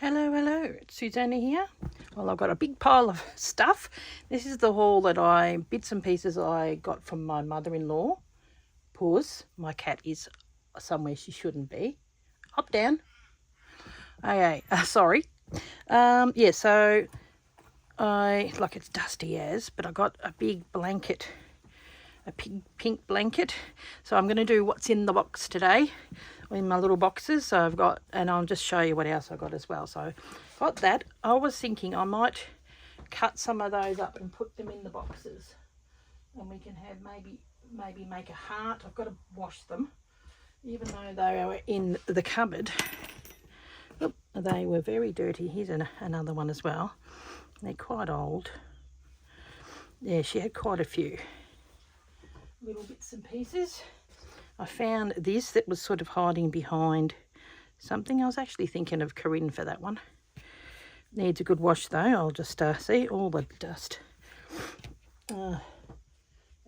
Hello, it's Susanna here. Well, I've got a big pile of stuff. This is the haul that bits and pieces I got from my mother-in-law. Pause, my cat is somewhere she shouldn't be. Hop down. Okay, sorry. So it's dusty but I got a big blanket, a pink blanket. So I'm going to do what's in the box today, in my little boxes. So and I'll just show you what else I got as well. So got that. I was thinking I might cut some of those up and put them in the boxes, and we can have maybe make a heart. I've got to wash them, even though they are in the cupboard. Oop, they were very dirty. Here's another one as well. They're quite old. Yeah, she had quite a few little bits and pieces. I found this that was sort of hiding behind something. I was actually thinking of Corinne for that one. Needs a good wash though. I'll just see all the dust. And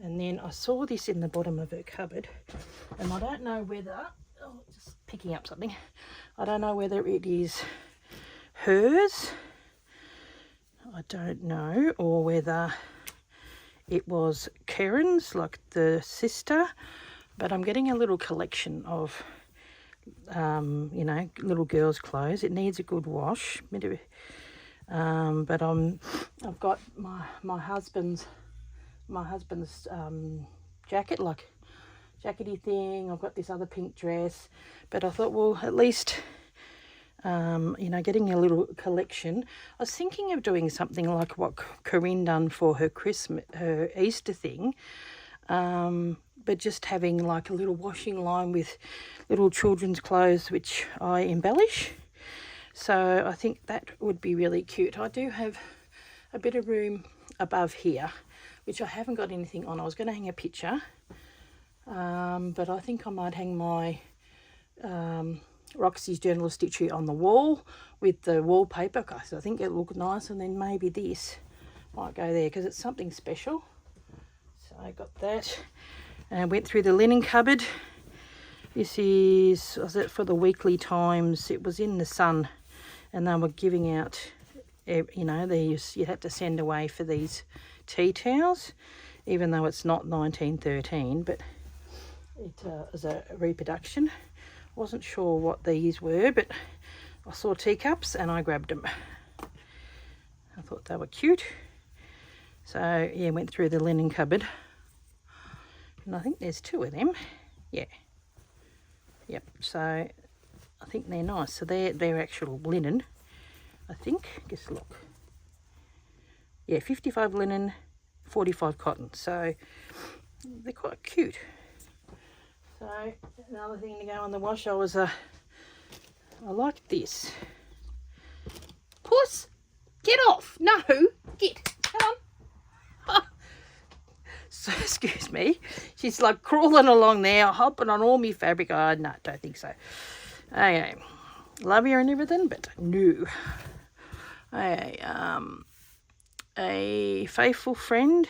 then I saw this in the bottom of her cupboard, and I don't know whether, just picking up something, I don't know whether it is hers, I don't know, or whether it was Karen's, like the sister, but I'm getting a little collection of, little girls' clothes. It needs a good wash, but I've got my husband's jacket, like jackety thing. I've got this other pink dress, but I thought, well, at least getting a little collection. I was thinking of doing something like what Corinne done for her Easter thing, but just having like a little washing line with little children's clothes which I embellish. So I think that would be really cute. I do have a bit of room above here, which I haven't got anything on. I was going to hang a picture, but I think I might hang my Roxy's Journal of Stitchery on the wall with the wallpaper, because I think it'll look nice, and then maybe this might go there because it's something special. So I got that, and I went through the linen cupboard. This was it for the Weekly Times. It was in the Sun, and they were giving out, you had to send away for these tea towels, even though it's not 1913, but it was a reproduction. Wasn't sure what these were, but I saw teacups and I grabbed them. I thought they were cute. So yeah, went through the linen cupboard, and I think there's 2 of them. Yeah. Yep. So I think they're nice. So they're actual linen, I think. Just look. Yeah, 55 linen, 45 cotton. So they're quite cute. So another thing to go on the wash, I like this. Puss, get off. No, come on. So, excuse me. She's like crawling along there, hopping on all my fabric. Oh, no, don't think so. Okay, love you and everything, but no. Okay, a faithful friend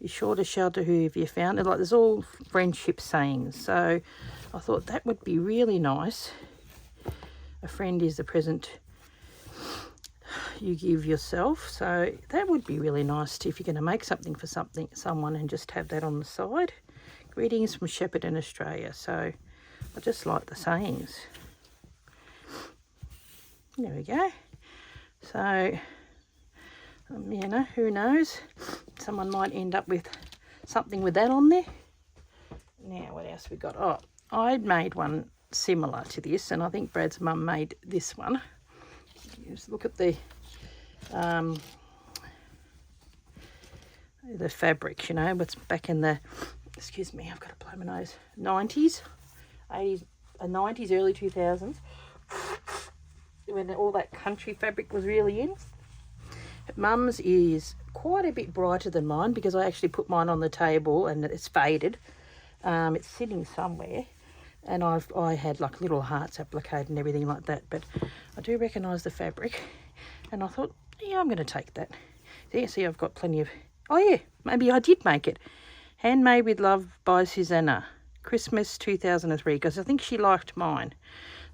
is sure to shelter whoever you found. Like, there's all friendship sayings. So I thought that would be really nice. A friend is the present you give yourself. So that would be really nice if you're going to make something for someone, and just have that on the side. Greetings from Shepparton, Australia. So I just like the sayings. There we go. So who knows? Someone might end up with something with that on there. Now, what else we got? Oh, I'd made one similar to this, and I think Brad's mum made this one. Just look at the fabrics, what's back in the, excuse me, I've got to blow my nose, 90s, 80s, 90s, early 2000s, when all that country fabric was really in. Mum's is quite a bit brighter than mine, because I actually put mine on the table and it's faded. It's sitting somewhere, and I had like little hearts appliqued and everything like that, but I do recognise the fabric, and I thought, yeah, I'm going to take that. See, I've got plenty of, oh yeah, maybe I did make it. Handmade with Love by Susanna. Christmas 2003, because I think she liked mine.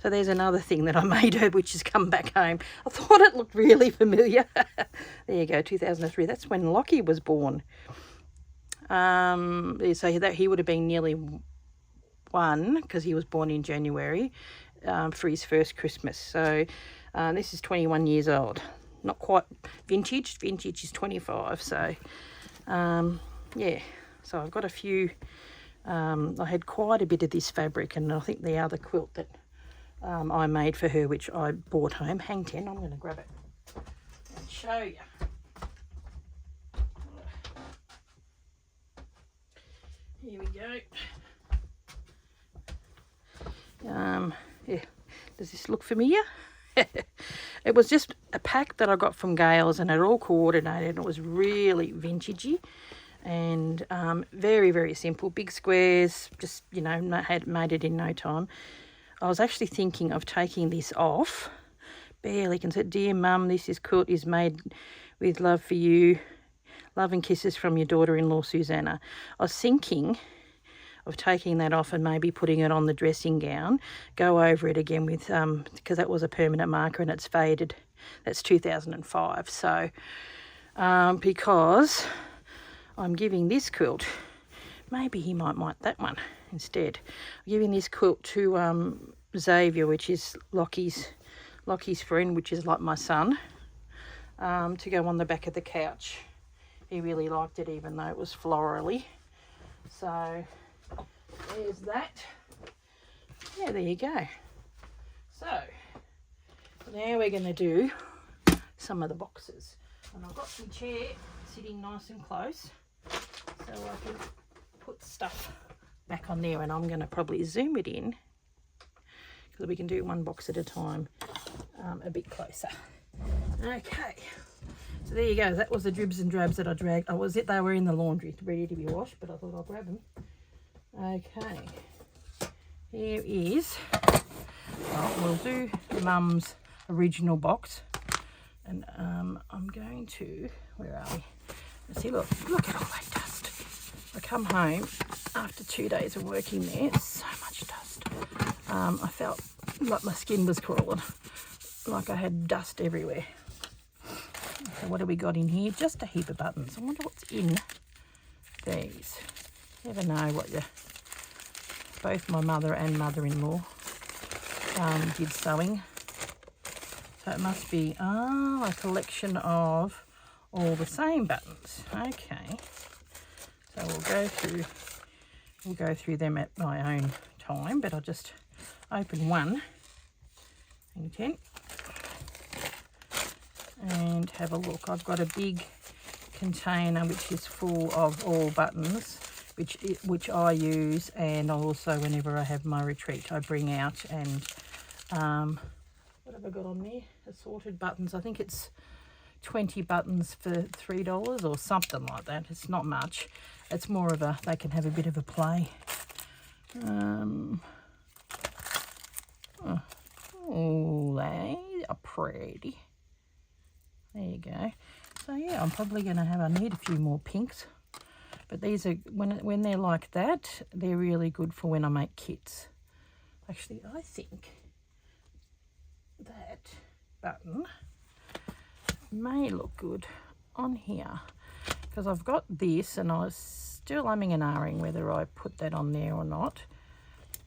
So there's another thing that I made her, which has come back home. I thought it looked really familiar. There you go, 2003. That's when Lockie was born. So that he would have been nearly 1, because he was born in January, for his first Christmas. So this is 21 years old. Not quite vintage. Vintage is 25. So yeah. So I've got a few. I had quite a bit of this fabric, and I think the other quilt that I made for her, which I brought home. Hang 10, I'm going to grab it and show you. Here we go. Yeah, does this look familiar? It was just a pack that I got from Gales, and it all coordinated, and it was really vintagey and very, very simple. Big squares, just, you know, had made it in no time. I was actually thinking of taking this off. Barely can say, "Dear Mum, this quilt is made with love for you. Love and kisses from your daughter-in-law, Susanna." I was thinking of taking that off and maybe putting it on the dressing gown, go over it again with, because that was a permanent marker and it's faded. That's 2005. So, because I'm giving this quilt, maybe he might want that one instead. I'm giving this quilt to Xavier, which is Lockie's friend, which is like my son, to go on the back of the couch. He really liked it, even though it was florally. So there's that. Yeah, there you go. So now we're going to do some of the boxes. And I've got some chair sitting nice and close, so I can put stuff back on there, and I'm going to probably zoom it in because we can do one box at a time, a bit closer. Okay, so there you go. That was the dribs and drabs that I dragged. They were in the laundry ready to be washed, but I thought I'll grab them. Okay, here is, well, we'll do Mum's original box, and I'm going to, where are we? Let's see, look at all that dust. I come home after 2 days of working there, so much dust. I felt like my skin was crawling, like I had dust everywhere. So what have we got in here? Just a heap of buttons. I wonder what's in these. Never know what both my mother and mother-in-law did sewing. So it must be a collection of all the same buttons. Okay. So we'll go through them at my own time, but I'll just open one and have a look. I've got a big container which is full of all buttons, which I use, and also whenever I have my retreat I bring out. And what have I got on there? Assorted buttons. I think it's 20 buttons for $3 or something like that. It's not much. It's more of they can have a bit of a play. Oh, they are pretty. There you go. So yeah, I'm probably going to I need a few more pinks. But these are, when they're like that, they're really good for when I make kits. Actually, I think that button may look good on here, because I've got this and I was still umming and ahhing whether I put that on there or not.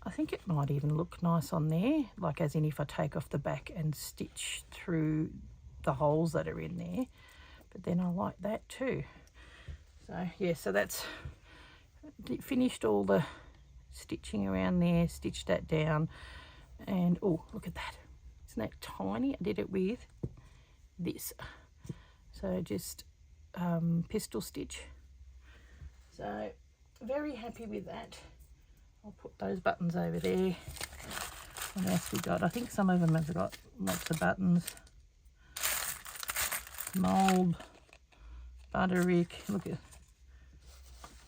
I think it might even look nice on there, like as in if I take off the back and stitch through the holes that are in there. But then I like that too. So yeah, so that's finished all the stitching around there, stitched that down, and oh, look at that. Isn't that tiny? I did it with this. So just pistol stitch. So very happy with that. I'll put those buttons over there. What else we got? I think some of them have got lots of buttons. Mould, Butterick, look at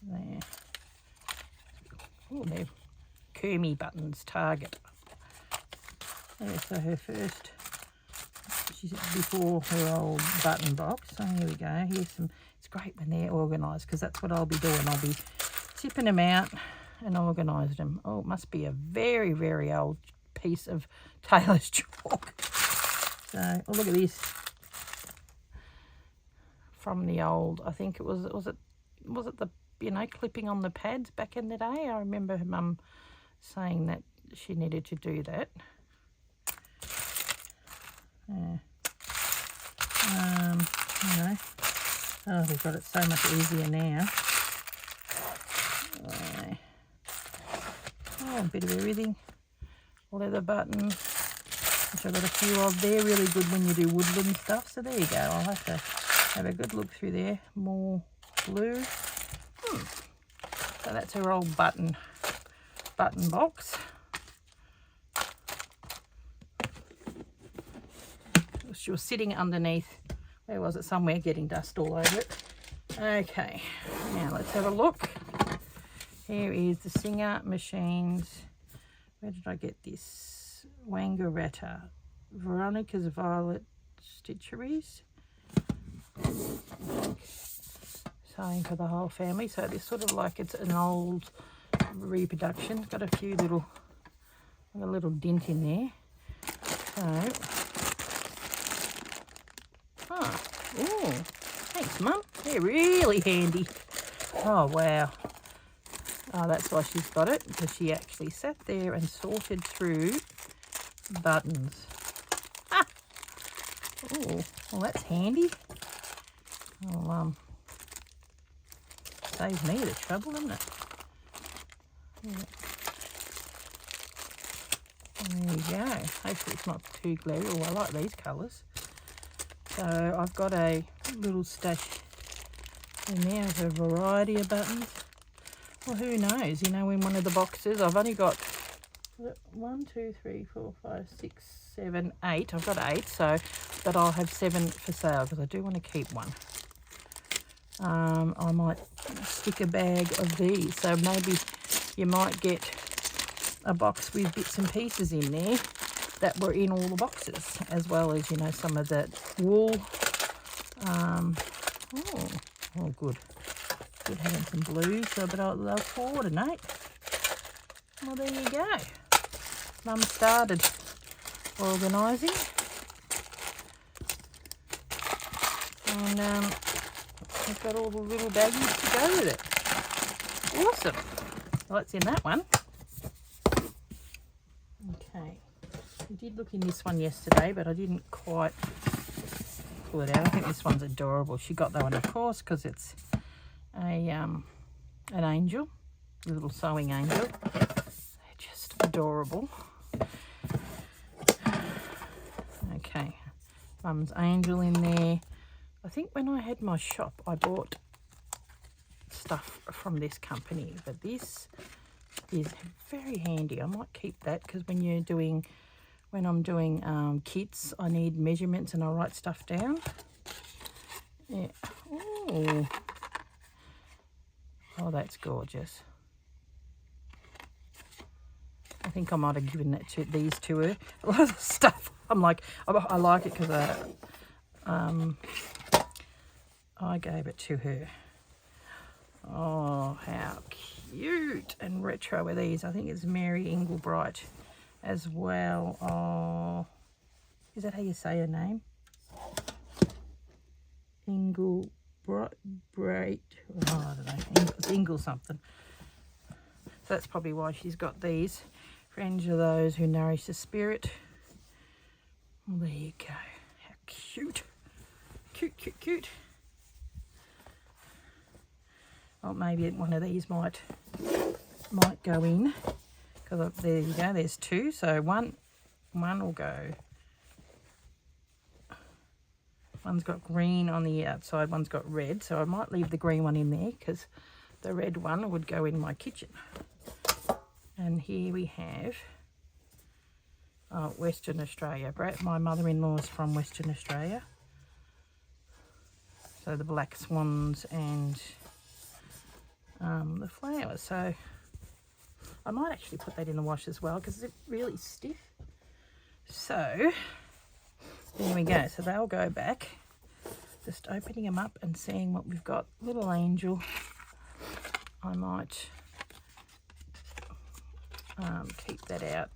there. Oh, they're Kermie buttons, Target. There, so her first, she's before her old button box. So here we go. Here's some. It's great when they're organised, because that's what I'll be doing. I'll be tipping them out and organised them. Oh, it must be a very, very old piece of tailor's chalk. So, oh, look at this. From the old, I think it was it the, you know, clipping on the pads back in the day? I remember Mum saying that she needed to do that. Yeah. You know. Oh, we've got it so much easier now. Oh, a bit of everything. Leather buttons, which I've got a few of. They're really good when you do woodland stuff. So there you go. I'll have to have a good look through there. More blue. So that's her old button box. She was sitting underneath, where was it? Somewhere, getting dust all over it. Okay, now let's have a look. Here is the Singer Machines. Where did I get this? Wangaratta. Veronica's Violet Stitcheries. Sewing for the whole family. So this sort of like it's an old reproduction. Got a few little, a little dent in there. So, oh, thanks, Mum. They're really handy. Oh, wow. Oh, that's why she's got it, because she actually sat there and sorted through buttons. Ah! Oh, well, that's handy. Oh, saves me the trouble, doesn't it? Yeah. There you go. Hopefully it's not too glary. Oh, I like these colours. So I've got a little stash in there of a variety of buttons. Well, who knows? You know, in one of the boxes, I've only got 1, 2, 3, 4, 5, 6, 7, 8. I've got 8, so, but I'll have 7 for sale because I do want to keep one. I might stick a bag of these, so maybe you might get a box with bits and pieces in there that were in all the boxes, as well as, you know, some of that wool. Oh, good. Good having some blues, so, but they'll coordinate. Well, there you go. Mum started organising, and I've got all the little baggies to go with it. Awesome. Well, it's in that one. Okay. I did look in this one yesterday, but I didn't quite pull it out. I think this one's adorable. She got that one, of course, because it's an angel, a little sewing angel. They're just adorable. Okay, Mum's angel in there. I think when I had my shop, I bought stuff from this company, but this is very handy. I might keep that because when I'm doing kits, I need measurements and I write stuff down. Yeah. Ooh. Oh, that's gorgeous. I think I might have given these to her. A lot of the stuff, I'm like, I like it because I gave it to her. Oh, how cute and retro are these. I think it's Mary Inglebright as well. Oh, is that how you say her name? Inglebright. Oh, I don't know. It's Ingle something. So that's probably why she's got these. Friends are those who nourish the spirit. Well, there you go. How cute. Cute, cute, cute. Well, maybe one of these might go in. Because there you go, there's 2. So one will go. One's got green on the outside, one's got red. So I might leave the green one in there because the red one would go in my kitchen. And here we have Western Australia. My mother-in-law is from Western Australia. So the black swans and the flowers. So I might actually put that in the wash as well because it's really stiff. So there we go. So they'll go back. Just opening them up and seeing what we've got. Little angel. I might keep that out.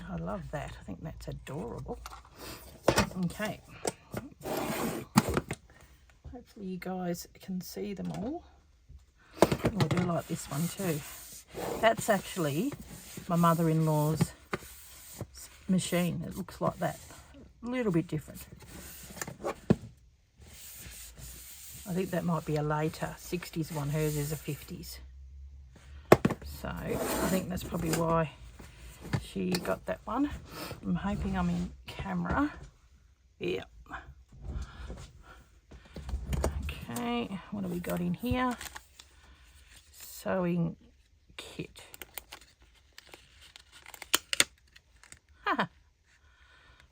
I love that. I think that's adorable. Okay. Hopefully you guys can see them all. I do like this one too. That's actually my mother-in-law's machine. It looks like that. A little bit different. I think that might be a later 60s one. Hers is a 50s. So I think that's probably why she got that one. I'm hoping I'm in camera. Yeah. Okay, what have we got in here? Sewing kit. Haha.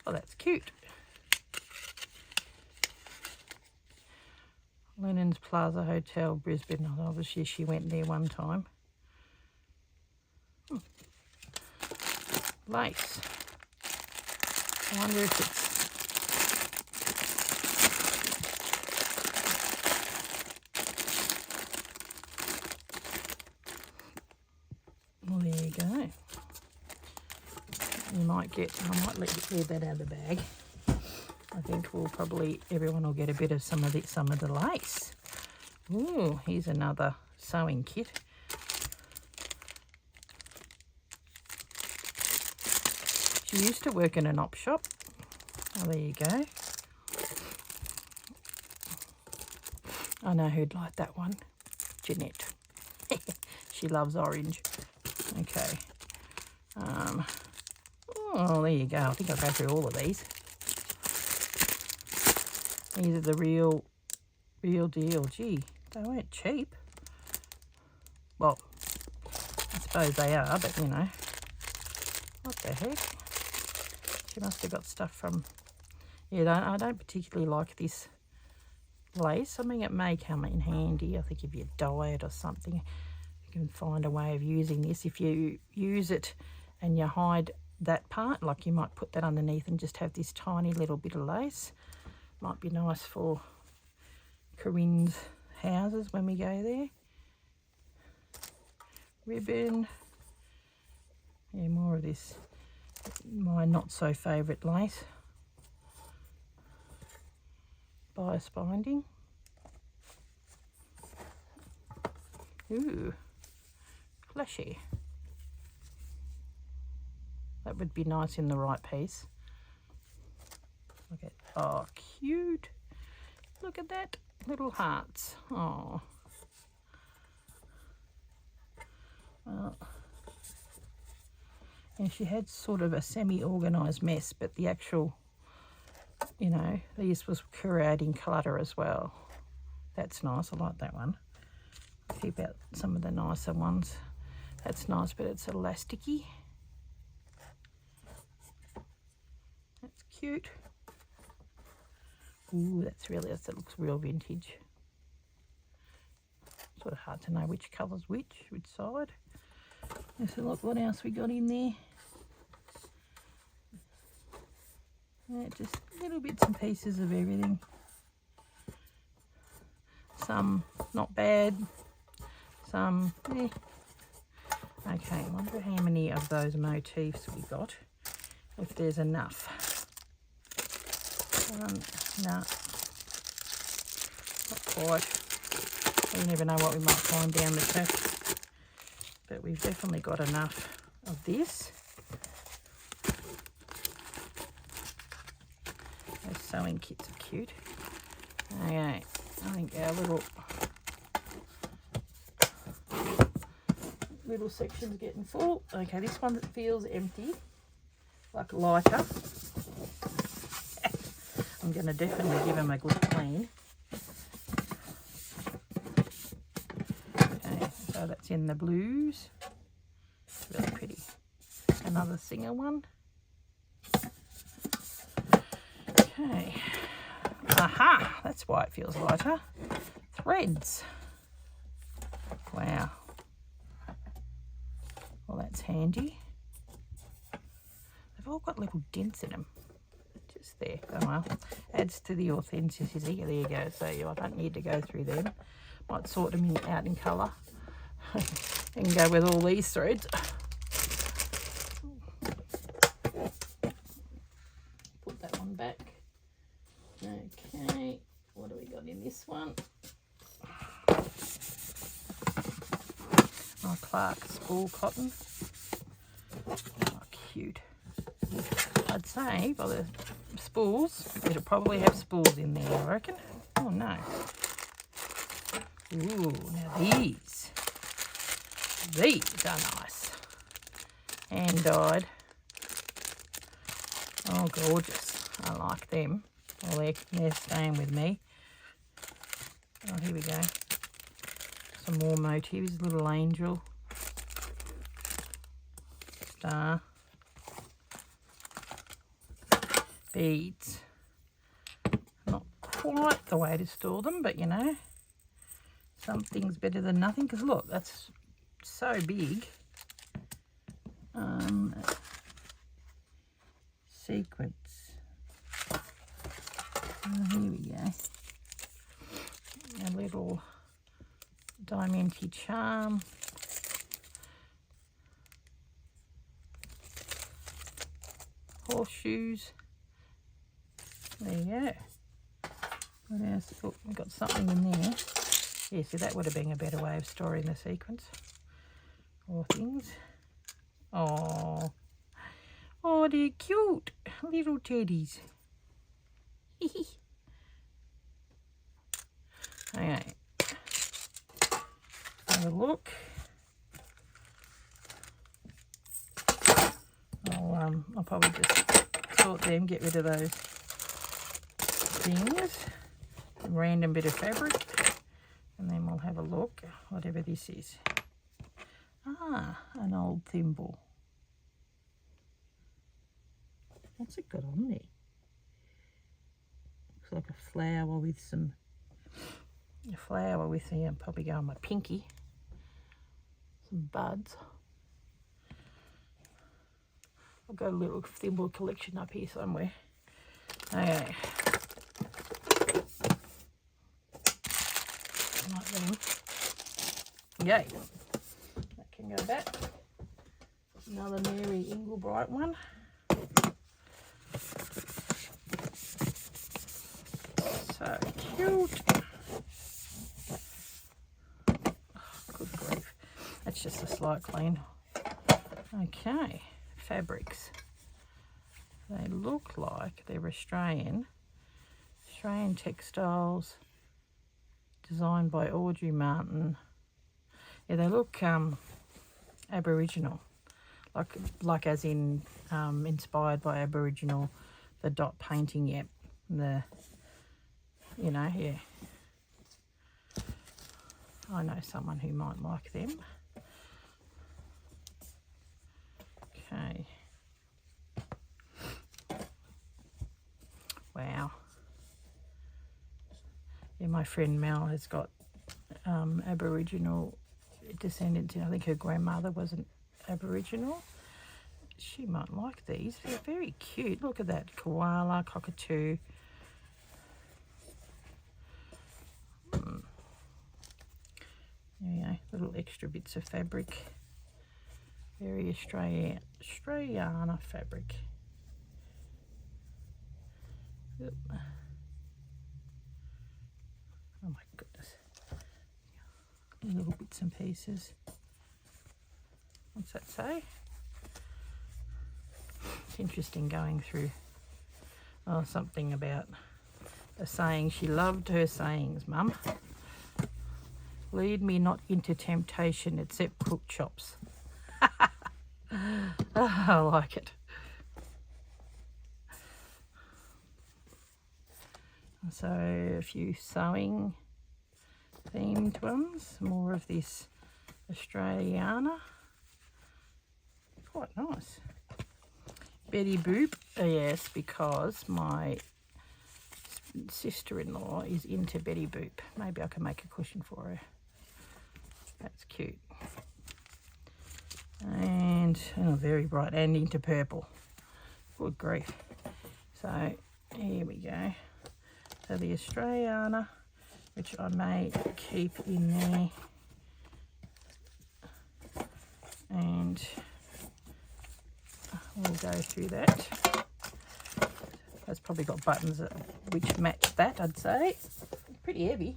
Oh, that's cute. Lennon's Plaza Hotel, Brisbane. Obviously she went there one time. Lace. I wonder if it's... Well, there you go. You might get... I might leave that out of the bag. I think we'll probably... Everyone will get a bit of some of the lace. Ooh, here's another sewing kit. She used to work in an op shop. Oh, there you go. I know who'd like that one. Jeanette. She loves orange. Okay. Oh, there you go. I think I'll go through all of these. These are the real deal. Gee, they weren't cheap. Well, I suppose they are, but you know. What the heck? She must have got stuff from... Yeah, I don't particularly like this lace. I mean, it may come in handy. I think if you dye it or something, you can find a way of using this. If you use it and you hide that part, like you might put that underneath and just have this tiny little bit of lace. Might be nice for Corinne's houses when we go there. Ribbon. Yeah, more of this. My not so favourite lace. Bias binding. Ooh, fleshy. That would be nice in the right piece. Look at, oh, cute. Look at that, little hearts. Oh. Well, and she had sort of a semi-organised mess, but the actual, you know, these was creating clutter as well. That's nice. I like that one. Keep out some of the nicer ones. That's nice, but it's elasticy. That's cute. Ooh, that looks real vintage. Sort of hard to know which colour's which side. So look what else we got in there. Yeah, just little bits and pieces of everything. Some not bad, some eh. Okay, I wonder how many of those motifs we got, if there's enough. No, not quite. We never know what we might find down the track. But we've definitely got enough of this. Those sewing kits are cute. Okay, I think our little section's getting full. Okay, this one feels empty, like lighter. I'm going to definitely give them a good clean. Okay, so that's in the blues. It's really pretty. Another Singer one. Okay. Aha! That's why it feels lighter. Threads. Wow. Well, that's handy. They've all got little dents in them. Just there. Oh well. Adds to the authenticity. There you go. So I don't need to go through them. Might sort them out in colour. And go with all these threads. Clark spool cotton. Oh, cute. I'd say by the spools, it'll probably have spools in there, I reckon. Oh no. Ooh, now these are nice. Hand dyed. Oh, gorgeous. I like them. Well, they're staying with me. Oh, here we go. Some more motifs. Little angel. Star. Beads. Not quite the way to store them, but you know, something's better than nothing. Because look, that's so big. Sequence. Here we go. A little diamante charm. Horseshoes. There you go. What else? Oh, we've got something in there. Yeah, see, that would have been a better way of storing the sequence or things. Oh, oh, they're cute little teddies. Okay, have a look. I'll probably just sort them, get rid of those things, a random bit of fabric, and then we'll have a look, whatever this is. Ah, an old thimble. What's it got on there? Looks like a flower with some, probably go on my pinky, some buds. I've got a little thimble collection up here somewhere. Okay. Like them. Yay. That can go back. Another Mary Inglebright one. So cute. Oh, good grief. That's just a slight clean. Okay. Fabrics. They look like they're Australian textiles, designed by Audrey Martin. Yeah, they look Aboriginal, like as in inspired by Aboriginal. The dot painting, yep. The, you know, yeah. I know someone who might like them. Okay. Wow. Yeah, my friend Mel has got Aboriginal descendants. I think her grandmother was an Aboriginal. She might like these. They're very cute. Look at that. Koala, cockatoo. There we go. Little extra bits of fabric. Very Australiana fabric. Oop. Oh my goodness. Little bits and pieces. What's that say? It's interesting going through something about a saying. She loved her sayings, Mum. Lead me not into temptation except cook chops. Oh, I like it. So a few sewing themed ones, more of this Australiana. Quite nice. Betty Boop, yes, because my sister-in-law is into Betty Boop. Maybe I can make a cushion for her. That's cute. And very bright, and into purple. Good grief. So here we go. So the Australiana, which I may keep in there. And we'll go through that. That's probably got buttons which match that, I'd say. Pretty heavy.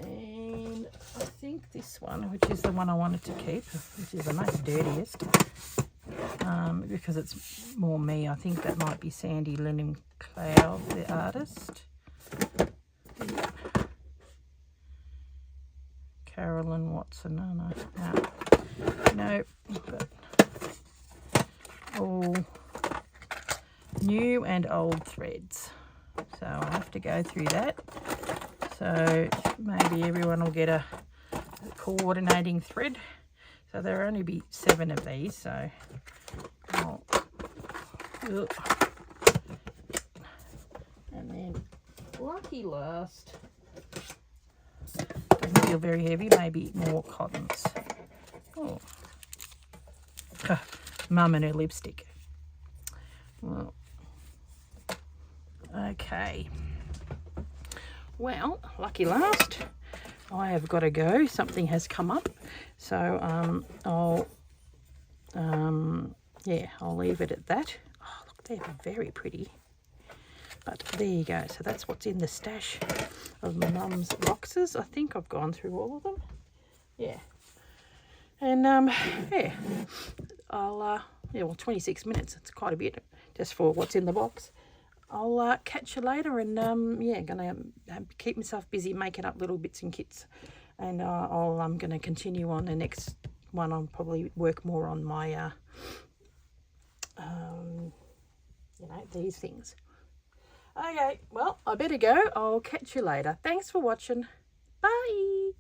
And I think this one, which is the one I wanted to keep, which is the most dirtiest, because it's more me, I think that might be Sandy Lynn Cloud, the artist. Carolyn Watson, no, but all new and old threads. So I'll have to go through that. So maybe everyone will get a coordinating thread. So there'll only be 7 of these, so I'll, and then lucky last, doesn't feel very heavy, maybe more cottons. Oh, Mum and her lipstick. Well, okay. Well, lucky last, I have got to go. Something has come up, so I'll leave it at that. Oh, look, they're very pretty. But there you go. So that's what's in the stash of my mum's boxes. I think I've gone through all of them. Yeah. And yeah, well, 26 minutes. It's quite a bit just for what's in the box. I'll catch you later, and gonna keep myself busy making up little bits and kits, and I'm gonna continue on the next one. I'll probably work more on my these things. Okay, well, I better go. I'll catch you later. Thanks for watching. Bye.